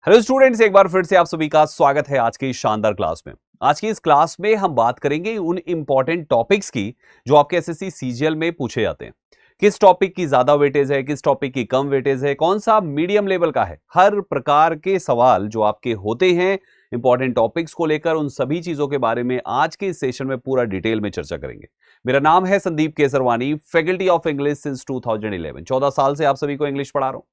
Hello students, एक बार फिर से आप सभी का स्वागत है आज की इस शानदार क्लास में। आज की इस क्लास में हम बात करेंगे उन इंपॉर्टेंट टॉपिक्स की जो आपके एसएससी सीजीएल में पूछे जाते हैं। किस टॉपिक की ज्यादा वेटेज है, किस टॉपिक की कम वेटेज है, कौन सा मीडियम लेवल का है। हर प्रकार के सवाल जो आपके होते हैं इंपॉर्टेंट टॉपिक्स को लेकर, उन सभी चीजों के बारे में आज के इस सेशन में पूरा डिटेल में चर्चा करेंगे। मेरा नाम है Sandeep Kesarwani, faculty of English since 2011। 14 साल से आप सभी को इंग्लिश पढ़ा रहा हूं।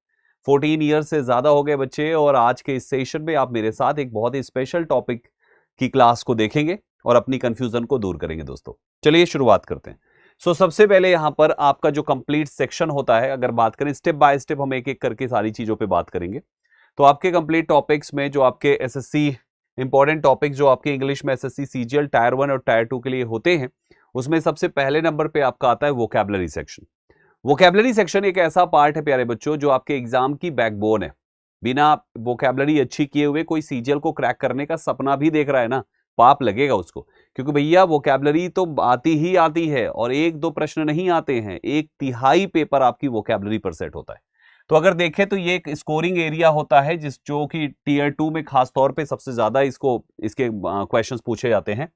14 ईयर से ज्यादा हो गए बच्चे, और आज के इस सेशन में आप मेरे साथ एक बहुत ही स्पेशल टॉपिक की क्लास को देखेंगे और अपनी कंफ्यूजन को दूर करेंगे। दोस्तों चलिए शुरुआत करते हैं। सबसे पहले यहां पर आपका जो कंप्लीट सेक्शन होता है, अगर बात करें स्टेप बाय स्टेप, हम एक एक करके सारी चीजों पे बात करेंगे। तो आपके कंप्लीट टॉपिक्स में जो आपके एसएससी इंपॉर्टेंट टॉपिक जो आपके इंग्लिश में एसएससी सीजीएल टायर 1 और टायर 2 के लिए होते हैं, उसमें सबसे पहले नंबर पे आपका आता है वोकैबुलरी सेक्शन। वोकैबुलरी सेक्शन एक ऐसा पार्ट है प्यारे बच्चों जो आपके एग्जाम की बैकबोन है। बिना वोकैबुलरी अच्छी किए हुए कोई सीजीएल को क्रैक करने का सपना भी देख रहा है ना, पाप लगेगा उसको। क्योंकि भैया वोकैबुलरी तो आती ही आती है, और एक दो प्रश्न नहीं आते हैं, 1/3 पेपर आपकी वोकैबुलरी पर सेट होता है। तो अगर देखें तो ये एक स्कोरिंग एरिया होता है जो कि टीयर 2 में खास तौर पे सबसे ज्यादा इसके क्वेश्चंस पूछे जाते हैं।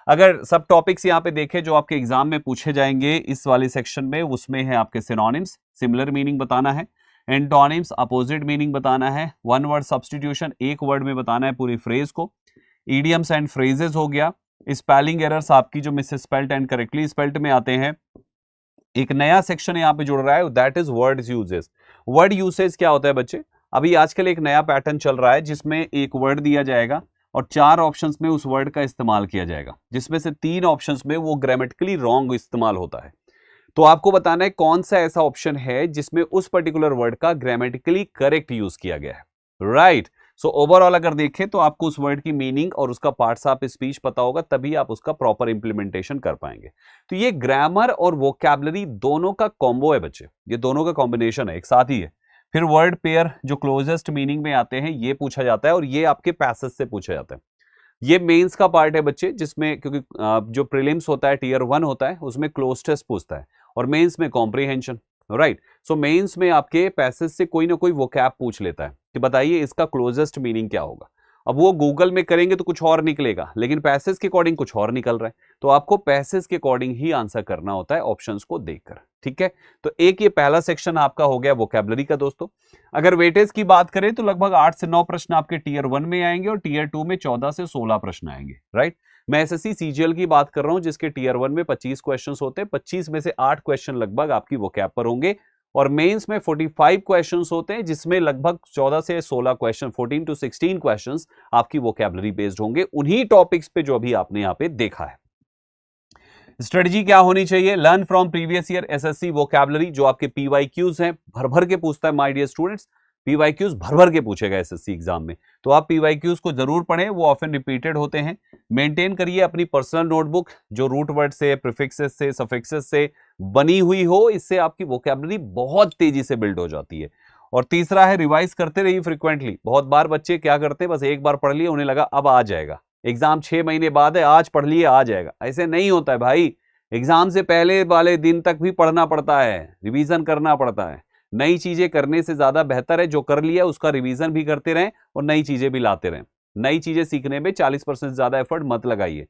अगर सब टॉपिक्स यहाँ पे देखें जो आपके एग्जाम में पूछे जाएंगे इस वाले सेक्शन में, उसमें है आपके सिनोनिम्स, सिमिलर मीनिंग बताना है, एंटोनिम्स, अपोजिट मीनिंग बताना है, वन वर्ड सब्स्टिट्यूशन, एक वर्ड में बताना है पूरी फ्रेज को, इडियम्स एंड फ्रेजेस हो गया, स्पेलिंग एरर्स आपकी जो miss spelled and correctly spelled में आते हैं। एक नया सेक्शन यहाँ पे जुड़ रहा है, that is word uses. Word usage क्या होता है बच्चे? अभी आजकल एक नया पैटर्न चल रहा है जिसमें एक वर्ड दिया जाएगा और 4 ऑप्शंस में उस वर्ड का इस्तेमाल किया जाएगा, जिसमें से 3 ऑप्शंस में वो ग्रामेटिकली रॉन्ग इस्तेमाल होता है। तो आपको बताना है कौन सा ऐसा ऑप्शन है जिसमें उस पर्टिकुलर वर्ड का ग्रामेटिकली करेक्ट यूज किया गया है। राइट। सो ओवरऑल अगर देखें तो आपको उस वर्ड की मीनिंग और उसका पार्ट्स ऑफ स्पीच पता होगा, तभी आप उसका प्रॉपर इंप्लीमेंटेशन कर पाएंगे। तो ये ग्रामर और वोकैबुलरी दोनों का कॉम्बो है बच्चे, ये दोनों का कॉम्बिनेशन है, एक साथ ही है। फिर वर्ड पेयर जो क्लोजेस्ट मीनिंग में आते हैं ये पूछा जाता है, और ये आपके पैसेज से पूछा जाता है। ये मेंस का पार्ट है बच्चे, जिसमें क्योंकि जो प्रीलिम्स होता है टीयर 1 होता है उसमें क्लोजटेस्ट पूछता है, और मेंस में कॉम्प्रिहेंशन। राइट। सो मेंस में आपके पैसेज से कोई ना कोई वोकैब पूछ लेता है कि बताइए इसका क्लोजेस्ट मीनिंग क्या होगा। अब वो गूगल में करेंगे तो कुछ और निकलेगा, लेकिन पैसेज के अकॉर्डिंग कुछ और निकल रहा है, तो आपको पैसेज के अकॉर्डिंग ही आंसर करना होता है ऑप्शंस को देखकर। ठीक है, तो एक ये पहला सेक्शन आपका हो गया वोकैबुलरी का। दोस्तों अगर वेटेज की बात करें तो लगभग 8 से 9 प्रश्न आपके टीयर 1 में आएंगे और टीयर 2 में 14 से 16 प्रश्न आएंगे। राइट। मैं एसएससी सीजीएल की बात कर रहा हूं जिसके टीयर 1 में 25 क्वेश्चंस होते हैं, 25 में से 8 क्वेश्चन लगभग आपकी वोकैब पर होंगे, और मेंस में 45 क्वेश्चंस होते हैं जिसमें लगभग 14 से 16 क्वेश्चन, 14 to 16 क्वेश्चंस आपकी वोकैबुलरी बेस्ड होंगे उन्हीं टॉपिक्स पे जो अभी आपने यहां पे देखा है। स्ट्रेटजी क्या होनी चाहिए? Learn from previous year SSC vocabulary, जो आपके पीवाईक्यूज हैं, भर भर के पूछता है माय डियर स्टूडेंट्स। पीवाईक्यूज भर भर के पूछेगा एसएससी एग्जाम में, तो आप पीवाईक्यूज को जरूर पढ़ें, वो ऑफन रिपीटेड होते हैं। मेंटेन करिए अपनी पर्सनल नोटबुक जो रूट वर्ड से, प्रीफिक्सेस से, सफिक्सेस से बनी हुई हो, इससे आपकी वोकैबुलरी बहुत तेजी से बिल्ड हो जाती है। और तीसरा है रिवाइज करते रहिए फ्रीक्वेंटली। बहुत बार बच्चे क्या करते हैं, बस एक बार पढ़ लिए, उन्हें लगा अब आ जाएगा, एग्जाम 6 महीने बाद है, आज पढ़ लिए आ जाएगा। ऐसे नहीं होता है भाई, एग्जाम से पहले वाले दिन तक भी पढ़ना पड़ता है, रिवीजन करना पड़ता है। नई चीजें करने से ज्यादा बेहतर है जो कर लिया उसका रिवीजन भी करते रहें और नई चीजें भी लाते रहें। नई चीजें सीखने में 40% ज्यादा एफर्ट मत लगाइए,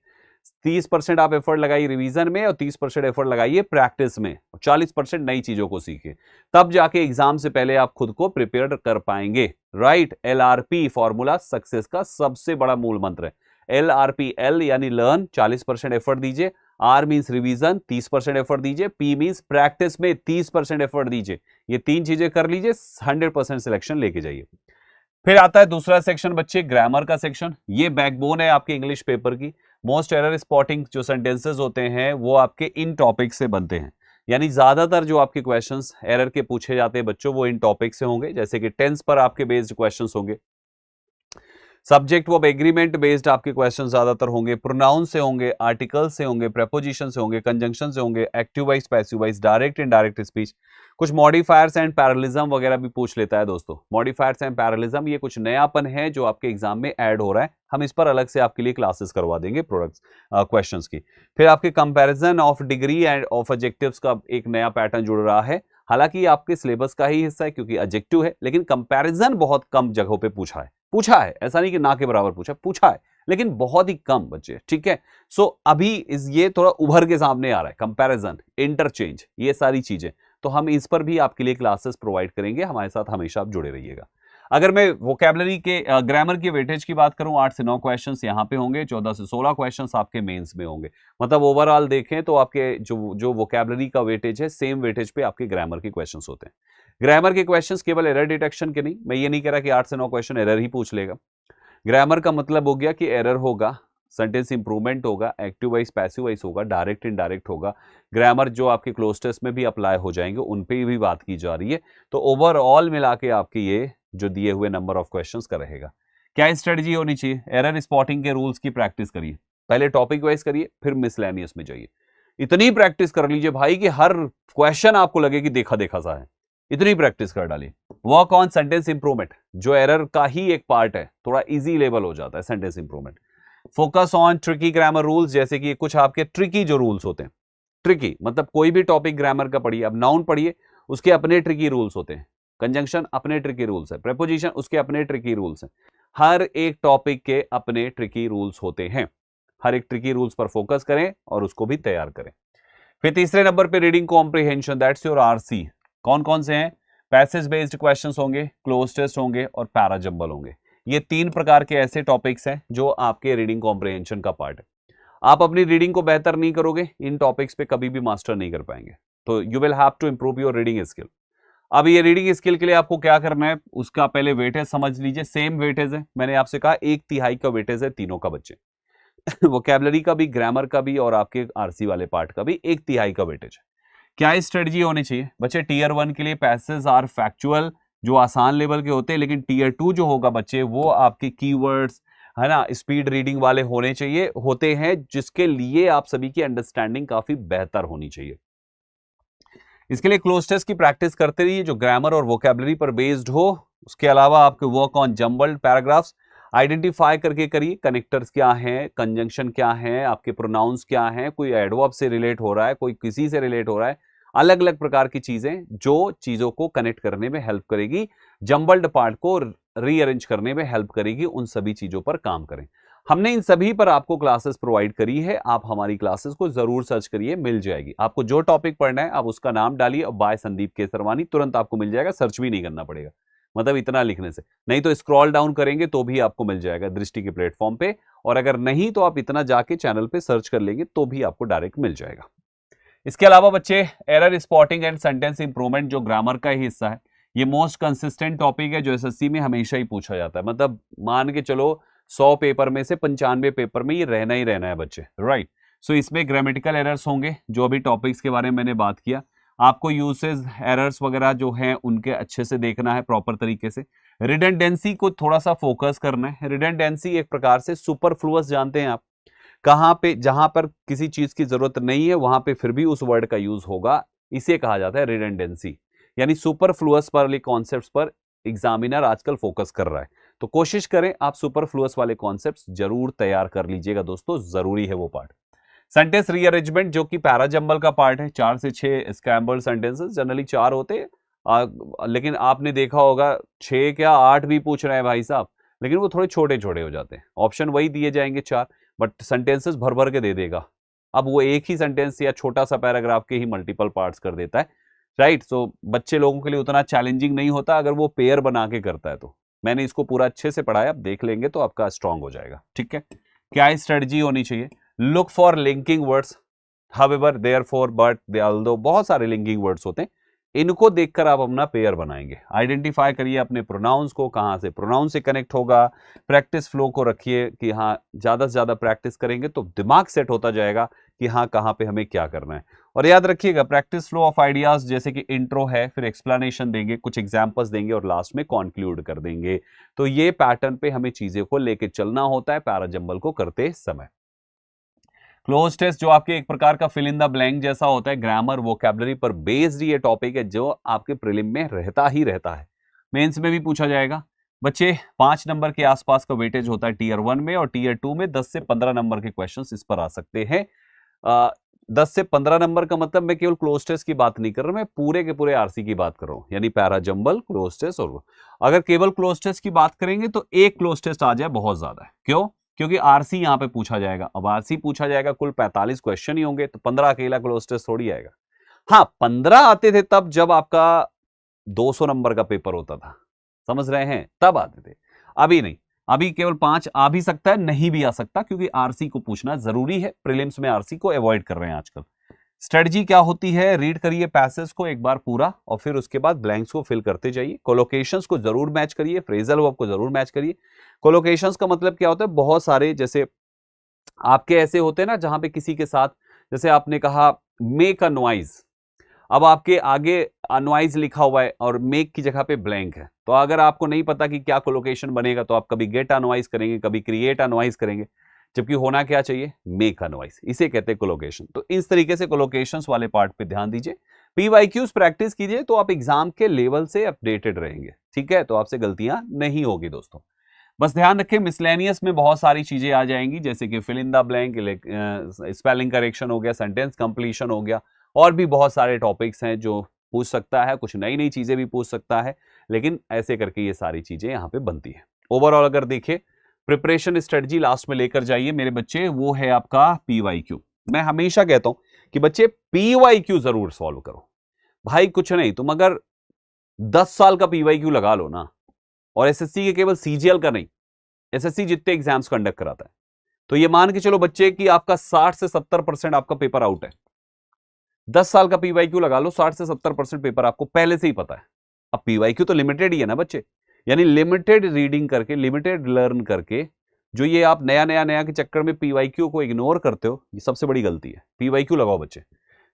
30% आप एफर्ट लगाइए रिवीजन में और 30% एफर्ट लगाइए प्रैक्टिस में, और 40% नई चीजों को सीखिए, तब जाके एग्जाम से पहले आप खुद को प्रिपेयर कर पाएंगे। राइट। LRP फॉर्मूला सक्सेस का सबसे बड़ा मूल मंत्र है। LRP, L यानी लर्न, 40% एफर्ट दीजिए, R मीन्स रिवीजन, 30% एफर्ट दीजिए, P मीन्स प्रैक्टिस में 30% एफर्ट दीजिए। ये 3 चीजें कर लीजिए, 100% सिलेक्शन लेके जाइए। फिर आता है दूसरा सेक्शन बच्चे, ग्रामर का सेक्शन। ये बैकबोन है आपके इंग्लिश पेपर की। मोस्ट एरर स्पॉटिंग जो सेंटेंसेस होते हैं वो आपके इन टॉपिक से बनते हैं, यानी ज्यादातर जो आपके क्वेश्चंस एरर के पूछे जाते हैं बच्चों वो इन टॉपिक से होंगे, जैसे कि टेंस पर आपके बेस्ड क्वेश्चंस होंगे, सब्जेक्ट वर्ब एग्रीमेंट बेस्ड आपके क्वेश्चन ज्यादातर होंगे, प्रोनाउन से होंगे, आर्टिकल से होंगे, प्रेपोजिशन से होंगे, कंजंक्शन से होंगे, active voice, passive wise, direct indirect speech, कुछ मॉडिफायर्स एंड पैरेललिज्म वगैरह भी पूछ लेता है। दोस्तों मॉडिफायर्स एंड पैरेललिज्म ये कुछ नयापन है जो आपके एग्जाम में ऐड हो रहा है, हम इस पर अलग से आपके लिए क्लासेस करवा देंगे प्रोडक्ट्स क्वेश्चंस की। फिर आपके comparison of degree end of objectives का एक नया पैटर्न जुड़ रहा है, हालांकि ये आपके सिलेबस का ही हिस्सा है क्योंकि एडजेक्टिव है, लेकिन कंपैरिजन बहुत कम जगहों पे पूछा है, ऐसा नहीं कि ना के बराबर पूछा है, लेकिन बहुत ही कम बच्चे, ठीक है। सो अभी ये थोड़ा उभर के सामने आ रहा है, कंपैरिजन, इंटरचेंज, ये सारी चीजें, तो हम इस पर भी आपके लिए क्लासेस प्रोवाइड करेंगे, हमारे साथ हमेशा आप जुड़े रहिएगा। अगर मैं वोकैबुलरी के ग्रामर के वेटेज की बात करूं, 8 से 9 क्वेश्चंस यहां पे होंगे, 14 से 16 क्वेश्चंस आपके मेंस में होंगे। मतलब ओवरऑल देखें तो आपके जो वोकैबुलरी का वेटेज है, सेम वेटेज पे आपके ग्रामर के क्वेश्चंस होते हैं। ग्रामर के क्वेश्चंस केवल एरर डिटेक्शन के नहीं, मैं ये नहीं कह रहा कि 8 से 9 क्वेश्चन एरर ही पूछ लेगा। ग्रामर का मतलब हो गया कि एरर होगा, सेंटेंस इंप्रूवमेंट होगा, एक्टिव वाइज पैसिव वाइज होगा, डायरेक्ट इनडायरेक्ट होगा। ग्रामर जो आपके क्लोज टेस्ट में भी अप्लाई हो जाएंगे, उन पे भी बात की जा रही है। तो ओवरऑल मिला के आपके ये जो दिए हुए नंबर ऑफ क्वेश्चंस का रहेगा। क्या स्ट्रेटजी होनी चाहिए? एरर स्पॉटिंग के रूल्स की प्रैक्टिस करिए, पहले टॉपिक वाइज करिए, फिर मिसलेनियस में जाइए। इतनी प्रैक्टिस कर लीजिए भाई कि हर क्वेश्चन आपको लगे कि देखा देखा सा है, इतनी प्रैक्टिस कर डालिए। वर्क ऑन सेंटेंस इंप्रूवमेंट, जो एरर का ही एक पार्ट है, थोड़ा इजी लेवल हो जाता है sentence improvement. Focus on tricky grammar rules, जैसे कि कुछ आपके ट्रिकी जो रूल्स होते हैं, ट्रिकी मतलब कोई भी टॉपिक ग्रामर का पढ़िए, अब नाउन पढ़िए, उसके अपने ट्रिकी रूल्स होते हैं, कंजंक्शन अपने ट्रिकी रूल्स है, प्रेपोजिशन उसके अपने ट्रिकी रूल्स हैं। हर एक टॉपिक के अपने ट्रिकी रूल्स होते हैं, हर एक ट्रिकी रूल्स पर फोकस करें और उसको भी तैयार करें। फिर तीसरे नंबर पे reading comprehension, that's your RC. कौन कौन से हैं? पैसेज बेस्ड क्वेश्चंस होंगे, क्लोज टेस्ट होंगे और पैराजंबल होंगे। ये 3 प्रकार के ऐसे टॉपिक्स हैं जो आपके रीडिंग कॉम्प्रिहेंशन का पार्ट है। आप अपनी रीडिंग को बेहतर नहीं करोगे, इन टॉपिक्स पे कभी भी मास्टर नहीं कर पाएंगे। तो you will have to improve your reading skill. अब ये रीडिंग स्किल के लिए आपको क्या करना है, उसका पहले वेटेज समझ लीजिए। सेम वेटेज है, मैंने आपसे कहा 1/3 का वेटेज है तीनों का बच्चे। वोकैबुलरी का भी, ग्रामर का भी और आपके आरसी वाले पार्ट का भी 1/3 का वेटेज है। क्या स्ट्रेटजी होनी चाहिए बच्चे? टीयर 1 के लिए पैसेज आर फैक्चुअल, जो आसान लेवल के होते हैं, लेकिन टीयर 2 जो होगा बच्चे, वो आपके कीवर्ड्स है ना, स्पीड रीडिंग वाले होने चाहिए, होते हैं, जिसके लिए आप सभी की अंडरस्टैंडिंग काफी बेहतर होनी चाहिए। इसके लिए क्लोज टेस्ट की प्रैक्टिस करते रहिए जो ग्रामर और वोकैबुलरी पर बेस्ड हो। उसके अलावा आपके work on jumbled paragraphs identify करके करिए, कनेक्टर्स क्या हैं, कंजंक्शन क्या है, आपके प्रोनाउंस क्या हैं, कोई एडवर्ब से रिलेट हो रहा है, कोई किसी से रिलेट हो रहा है, अलग अलग प्रकार की चीजें जो चीजों को कनेक्ट करने में हेल्प करेगी, जम्बल्ड पार्ट को रीअरेंज करने में हेल्प करेगी, उन सभी चीजों पर काम करें। हमने इन सभी पर आपको क्लासेस प्रोवाइड करी है, आप हमारी क्लासेस को जरूर सर्च करिए, मिल जाएगी। आपको जो टॉपिक पढ़ना है आप उसका नाम डालिए और बाय संदीप केसरवानी तुरंत आपको मिल जाएगा, सर्च भी नहीं करना पड़ेगा, मतलब इतना लिखने से। नहीं तो स्क्रॉल डाउन करेंगे तो भी आपको मिल जाएगा दृष्टि के प्लेटफॉर्म पे, और अगर नहीं तो आप इतना जाके चैनल पे सर्च कर लेंगे तो भी आपको डायरेक्ट मिल जाएगा। इसके अलावा बच्चे error spotting and sentence improvement जो ग्रामर का ही हिस्सा है, ये मोस्ट कंसिस्टेंट टॉपिक है जो एसएससी में हमेशा ही पूछा जाता है। मतलब मान के चलो 100 पेपर में से 95 पेपर में ये रहना ही रहना है बच्चे, राइट। सो इसमें ग्रामेटिकल एरर्स होंगे, जो अभी टॉपिक्स के बारे में मैंने बात किया। आपको यूसेज एरर्स वगैरह जो हैं उनके अच्छे से देखना है प्रॉपर तरीके से। रिडंडेंसी को थोड़ा सा फोकस करना है। रिडंडेंसी एक प्रकार से सुपरफ्लुअस, जानते हैं आप, कहां पे जहां पर किसी चीज की जरूरत नहीं है वहां पे फिर भी उस वर्ड का यूज होगा, इसे कहा जाता है रिडंडेंसी। यानी सुपरफ्लुअस वाले कॉन्सेप्ट्स पर एग्जामिनर आजकल फोकस कर रहा है, तो कोशिश करें आप सुपरफ्लुअस वाले कॉन्सेप्ट्स जरूर तैयार कर लीजिएगा दोस्तों, जरूरी है वो पार्ट। सेंटेंस रीअरेंजमेंट जो कि पैराजंबल का पार्ट है, 4 से 6 स्क्रैम्बल्ड सेंटेंसेस, जनरली 4 होते हैं, लेकिन आपने देखा होगा 6 क्या 8 भी पूछ रहे हैं भाई साहब, लेकिन वो थोड़े छोटे छोटे हो जाते हैं। ऑप्शन वही दिए जाएंगे 4, बट सेंटेंसेस भर भर के दे देगा। अब वो एक ही सेंटेंस या छोटा सा पैराग्राफ के ही मल्टीपल पार्ट्स कर देता है, राइट। सो बच्चे लोगों के लिए उतना चैलेंजिंग नहीं होता अगर वो पेयर बना के करता है। तो मैंने इसको पूरा अच्छे से पढ़ाया, आप देख लेंगे तो आपका स्ट्रांग हो जाएगा, ठीक है। क्या स्ट्रेटजी होनी चाहिए? Look for linking words, however, therefore, but, although, बहुत सारे लिंकिंग वर्ड्स होते हैं, इनको देखकर आप अपना पेयर बनाएंगे। आइडेंटिफाई करिए अपने प्रोनाउंस को, कहां से प्रोनाउंस से कनेक्ट होगा। प्रैक्टिस फ्लो को रखिए कि हाँ ज्यादा से ज्यादा प्रैक्टिस करेंगे तो दिमाग सेट होता जाएगा कि हाँ कहां पे हमें क्या करना है। और याद रखिएगा प्रैक्टिस फ्लो ऑफ आइडियाज, जैसे कि इंट्रो है, फिर एक्सप्लेनेशन देंगे, कुछ एग्जांपल्स देंगे और लास्ट में कंक्लूड कर देंगे। तो ये पैटर्न पे हमें चीजें को लेके चलना होता है पैराजंबल को करते समय। क्लोज टेस्ट जो आपके एक प्रकार का फिल इन द ब्लैंक जैसा होता है, ग्रामर वोकैबुलरी पर बेस्ड ये टॉपिक है जो आपके प्रीलिम में रहता ही रहता है, मेंस में भी पूछा जाएगा। बच्चे 5 नंबर के आसपास का वेटेज होता है टीयर 1 में, और टीयर 2 में 10 से 15 नंबर के क्वेश्चंस इस पर आ सकते हैं। 10 से 15 नंबर का मतलब मैं केवल क्लोज टेस्ट की बात नहीं कर रहा, मैं पूरे के पूरे आरसी की बात कर रहा हूं, यानी पैरा जंबल, क्लोज टेस्ट। और अगर केवल क्लोज टेस्ट की बात करेंगे तो एक क्लोज टेस्ट आ जाए बहुत ज्यादा है। क्यों? क्योंकि आरसी यहां पे पूछा जाएगा। अब आरसी पूछा जाएगा, कुल 45 क्वेश्चन ही होंगे, तो 15 अकेला क्लोज टेस्ट थोड़ी आएगा। हाँ, 15 आते थे तब जब आपका 200 नंबर का पेपर होता था, समझ रहे हैं, तब आते थे। अभी नहीं, अभी केवल 5 आ भी सकता है, नहीं भी आ सकता, क्योंकि आरसी को पूछना जरूरी है। प्रीलिम्स में आरसी को अवॉइड कर रहे हैं आजकल। स्ट्रेटजी क्या होती है? रीड करिए पैसेज को एक बार पूरा, और फिर उसके बाद ब्लैंक्स को फिल करते जाइए। कोलोकेशंस को जरूर मैच करिए, फ्रेजल वर्ब को जरूर मैच करिए। कोलोकेशंस का मतलब क्या होता है? बहुत सारे जैसे आपके ऐसे होते हैं ना, जहां पे किसी के साथ, जैसे आपने कहा मेक अ नॉइज, अब आपके आगे नॉइज लिखा हुआ है और मेक की जगह पे ब्लैंक है, तो अगर आपको नहीं पता कि क्या कोलोकेशन बनेगा, तो आप कभी गेट अ नॉइज करेंगे, कभी क्रिएट अ नॉइज करेंगे, जबकि होना क्या चाहिए? Make a noise. इसे कहते हैं कोलोकेशन। तो इस तरीके से कोलोकेशंस वाले पार्ट पे ध्यान दीजिए। पीवाईक्यूज प्रैक्टिस कीजिए, तो आप एग्जाम के लेवल से अपडेटेड रहेंगे, ठीक है? तो आपसे गलतियां नहीं होगी दोस्तों। बस ध्यान रखें, मिसलेनियस में बहुत सारी चीजें आ जाएंगी, जैसे कि fill in the blank, spelling correction हो गया, सेंटेंस कंप्लीशन हो गया, और भी बहुत सारे टॉपिक्स हैं जो पूछ सकता है, कुछ नई नई चीजें भी पूछ सकता है, लेकिन ऐसे करके ये सारी चीजें यहाँ पे बनती है। ओवरऑल अगर देखिए, प्रिपरेशन स्ट्रेटजी लास्ट में लेकर जाइए मेरे बच्चे, वो है आपका पीवाईक्यू। मैं हमेशा कहता हूं कि बच्चे पीवाईक्यू जरूर सॉल्व करो। भाई कुछ नहीं, तुम अगर 10 साल का पीवाईक्यू लगा लो ना, और एसएससी के केवल सीजीएल का नहीं, एसएससी जितने एग्जाम्स कंडक्ट कराता है, तो ये मान के चलो बच्चे कि आपका 60 से 70% आपका पेपर आउट है। 10 साल का पीवाईक्यू लगा लो, 60 से 70% पेपर आपको पहले से ही पता है। अब पीवाईक्यू तो लिमिटेड ही है ना बच्चे, यानी लिमिटेड रीडिंग करके, लिमिटेड लर्न करके, जो ये आप नया नया नया के चक्कर में पीवाईक्यू को इग्नोर करते हो, ये सबसे बड़ी गलती है। पीवाईक्यू लगाओ बच्चे,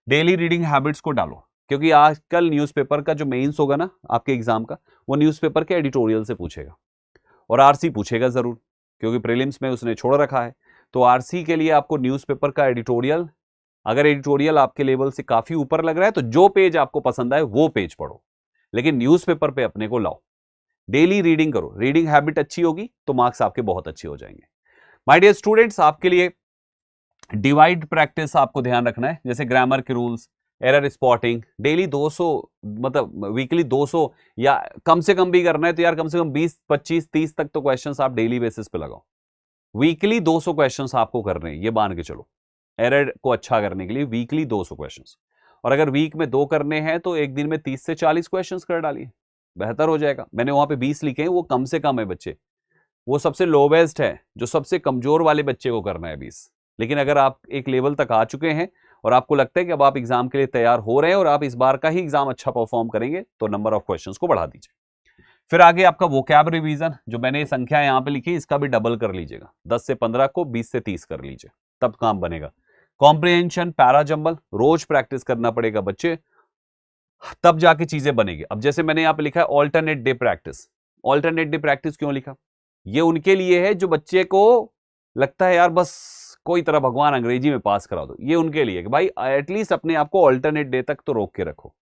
डेली रीडिंग हैबिट्स को डालो, क्योंकि आजकल न्यूज़पेपर का जो मेंस होगा ना आपके एग्जाम का, वो न्यूज़पेपर के एडिटोरियल से पूछेगा, और आरसी पूछेगा जरूर, क्योंकि प्रीलिम्स में उसने छोड़ रखा है। तो आरसी के लिए आपको न्यूज़पेपर का एडिटोरियल, अगर एडिटोरियल आपके लेवल से काफी ऊपर लग रहा है, तो जो पेज आपको पसंद आए वो पेज पढ़ो, लेकिन न्यूज़पेपर पे अपने को लाओ। डेली रीडिंग करो, रीडिंग हैबिट अच्छी होगी तो मार्क्स आपके बहुत अच्छे हो जाएंगे। माय डियर स्टूडेंट्स, आपके लिए डिवाइड प्रैक्टिस आपको ध्यान रखना है, जैसे ग्रामर के रूल्स, एरर स्पॉटिंग, डेली 200, मतलब वीकली 200, या कम से कम भी करना है तो यार कम से कम 20, 25, 30 तक तो क्वेश्चंस आप डेली बेसिस पे लगाओ। वीकली 200 क्वेश्चंस आपको करने हैं, ये मान के चलो, एरर को अच्छा करने के लिए वीकली 200 क्वेश्चंस। और अगर वीक में 2 करने हैं तो एक दिन में 30 से 40 क्वेश्चंस कर डालिए, बेहतर हो जाएगा। मैंने वहां पे 20 लिखे हैं, वो कम से कम है बच्चे, वो सबसे लोवेस्ट है, जो सबसे कमजोर वाले बच्चे को करना है 20। लेकिन अगर आप एक लेवल तक आ चुके हैं और आपको लगता है कि अब आप एग्जाम के लिए तैयार हो रहे हैं और आप इस बार का ही एग्जाम अच्छा परफॉर्म करेंगे, तो नंबर ऑफ क्वेश्चंस को बढ़ा दीजिए। फिर आगे आपका वोकैब रिवीजन, जो मैंने संख्या यहां पे लिखी, इसका भी डबल कर लीजिएगा, 10 से 15 को 20 से 30 कर लीजिए, तब काम बनेगा। कॉम्प्रिहेंशन, पैरा जंबल रोज प्रैक्टिस करना पड़ेगा बच्चे, तब जाके चीजें बनेगी। अब जैसे मैंने यहां पे लिखा है alternate day practice. Alternate day practice क्यों लिखा? ये उनके लिए है जो बच्चे को लगता है यार बस कोई तरह भगवान अंग्रेजी में पास करा दो, ये उनके लिए कि भाई एटलीस्ट अपने आप को ऑल्टरनेट डे तक तो रोक के रखो।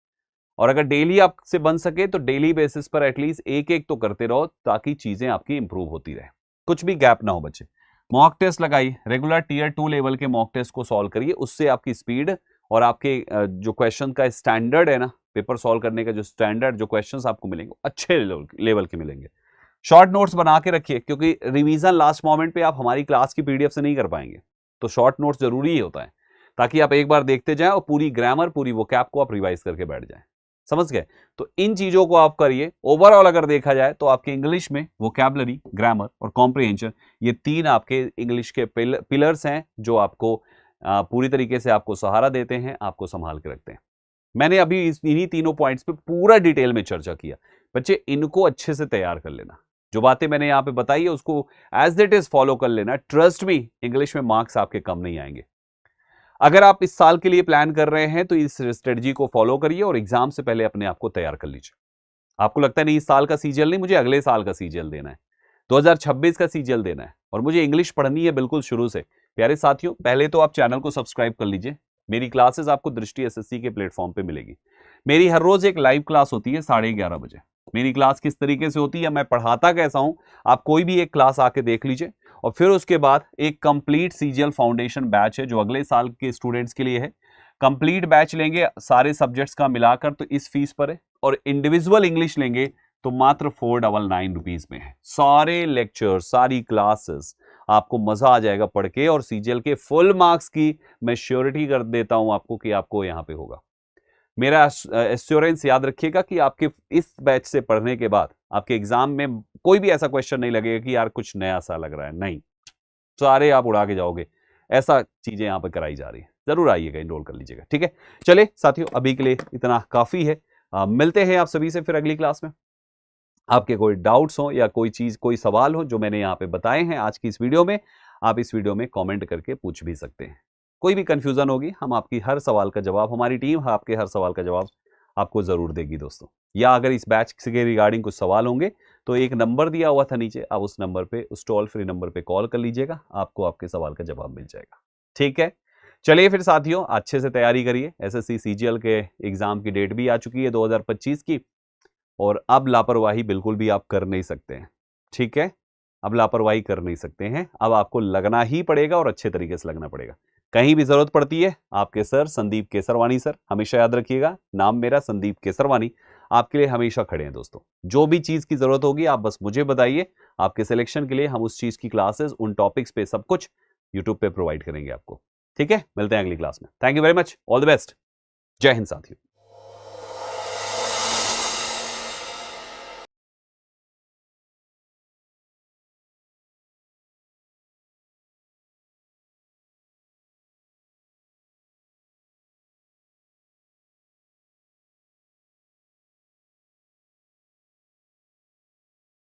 और अगर डेली आपसे बन सके तो डेली बेसिस पर एटलीस्ट एक एक तो करते रहो, ताकि चीजें आपकी इंप्रूव होती रहे, कुछ भी गैप ना हो बच्चे। मॉक टेस्ट लगाइए, रेगुलर टियर 2 लेवल के मॉक टेस्ट को सॉल्व करिए, उससे आपकी स्पीड और आपके जो क्वेश्चन का स्टैंडर्ड है ना, पेपर सॉल्व करने का जो स्टैंडर्ड, जो क्वेश्चंस आपको मिलेंगे अच्छे लेवल के मिलेंगे। शॉर्ट नोट्स बना के रखिए, क्योंकि रिवीजन लास्ट मोमेंट पे आप हमारी क्लास की पीडीएफ से नहीं कर पाएंगे, तो शॉर्ट नोट्स जरूरी ही होता है, ताकि आप एक बार देखते जाएं और पूरी ग्रामर, पूरी वोकैब को आप रिवाइज करके बैठ जाएं। समझ गए? तो इन चीजों को आप करिए। ओवरऑल अगर देखा जाए तो आपके इंग्लिश में वोकैबुलरी, ग्रामर और कॉम्प्रिहेंशन, ये 3 आपके इंग्लिश के पिलर्स हैं, जो आपको पूरी तरीके से आपको सहारा देते हैं, आपको संभाल के रखते हैं। मैंने अभी इन्हीं तीनों पॉइंट्स पे पूरा डिटेल में चर्चा किया। बच्चे इनको अच्छे से तैयार कर लेना, जो बातें मैंने यहां पे बताई है उसको एज इट इज फॉलो कर लेना। ट्रस्ट मी, इंग्लिश में मार्क्स आपके कम नहीं आएंगे। अगर आप इस साल के लिए प्लान कर रहे हैं तो इस स्ट्रेटजी को फॉलो करिए और एग्जाम से पहले अपने आप को तैयार कर लीजिए। आपको लगता है नहीं इस साल का सीजीएल नहीं, मुझे अगले साल का सीजीएल देना है, 2026 का सीजीएल देना है, और मुझे इंग्लिश पढ़नी है बिल्कुल शुरू से। प्यारे साथियों, पहले तो आप चैनल को सब्सक्राइब कर लीजिए। मेरी क्लासेस आपको दृष्टि एसएससी के प्लेटफॉर्म पे मिलेगी। मेरी हर रोज एक लाइव क्लास होती है 11:30 बजे। मेरी क्लास किस तरीके से होती है, मैं पढ़ाता कैसा हूं, आप कोई भी एक क्लास आके देख लीजिए। और फिर उसके बाद एक कंप्लीट सीजीएल फाउंडेशन बैच है जो अगले साल के स्टूडेंट्स के लिए है। कंप्लीट बैच लेंगे सारे सब्जेक्ट्स का मिलाकर तो इस फीस पर है, और इंडिविजुअल इंग्लिश लेंगे तो मात्र 499 रुपीज में है। सारे लेक्चर, सारी क्लासेस, आपको मजा आ जाएगा पढ़ के, और सीजीएल के फुल मार्क्स की मैं श्योरिटी कर देता हूं आपको कि आपको यहां पे होगा। मेरा एश्योरेंस याद रखिएगा कि आपके इस बैच से पढ़ने के बाद आपके एग्जाम में कोई भी ऐसा क्वेश्चन नहीं लगेगा कि यार कुछ नया सा लग रहा है, नहीं, सारे आप उड़ा के जाओगे। ऐसा चीजें यहां पर कराई जा रही है। जरूर आइएगा, इनरोल कर लीजिएगा, ठीक है। चलिए साथियों, अभी के लिए इतना काफी है। मिलते हैं आप सभी से फिर अगली क्लास में। आपके कोई डाउट्स हो या कोई चीज, कोई सवाल हो जो मैंने यहाँ पे बताए हैं आज की इस वीडियो में, आप इस वीडियो में कमेंट करके पूछ भी सकते हैं। कोई भी कंफ्यूजन होगी, हम आपकी हर सवाल का जवाब, हमारी टीम आपके हर सवाल का जवाब आपको जरूर देगी दोस्तों। या अगर इस बैच के रिगार्डिंग कुछ सवाल होंगे तो एक नंबर दिया हुआ था नीचे, आप उस नंबर पे, उस टोल फ्री नंबर पे कॉल कर लीजिएगा, आपको आपके सवाल का जवाब मिल जाएगा, ठीक है। चलिए फिर साथियों, अच्छे से तैयारी करिए। एसएससी सीजीएल के एग्जाम की डेट भी आ चुकी है 2025 की, और अब लापरवाही बिल्कुल भी आप कर नहीं सकते हैं, ठीक है। अब लापरवाही कर नहीं सकते हैं, अब आपको लगना ही पड़ेगा और अच्छे तरीके से लगना पड़ेगा। कहीं भी जरूरत पड़ती है, आपके सर संदीप केसरवानी सर, हमेशा याद रखिएगा, नाम मेरा संदीप केसरवानी, आपके लिए हमेशा खड़े हैं दोस्तों। जो भी चीज की जरूरत होगी आप बस मुझे बताइए, आपके सिलेक्शन के लिए हम उस चीज की क्लासेस, उन टॉपिक्स पे सब कुछ यूट्यूब पे प्रोवाइड करेंगे आपको, ठीक है। मिलते हैं अगली क्लास में। Thank you very much, all the best, जय हिंद साथियों।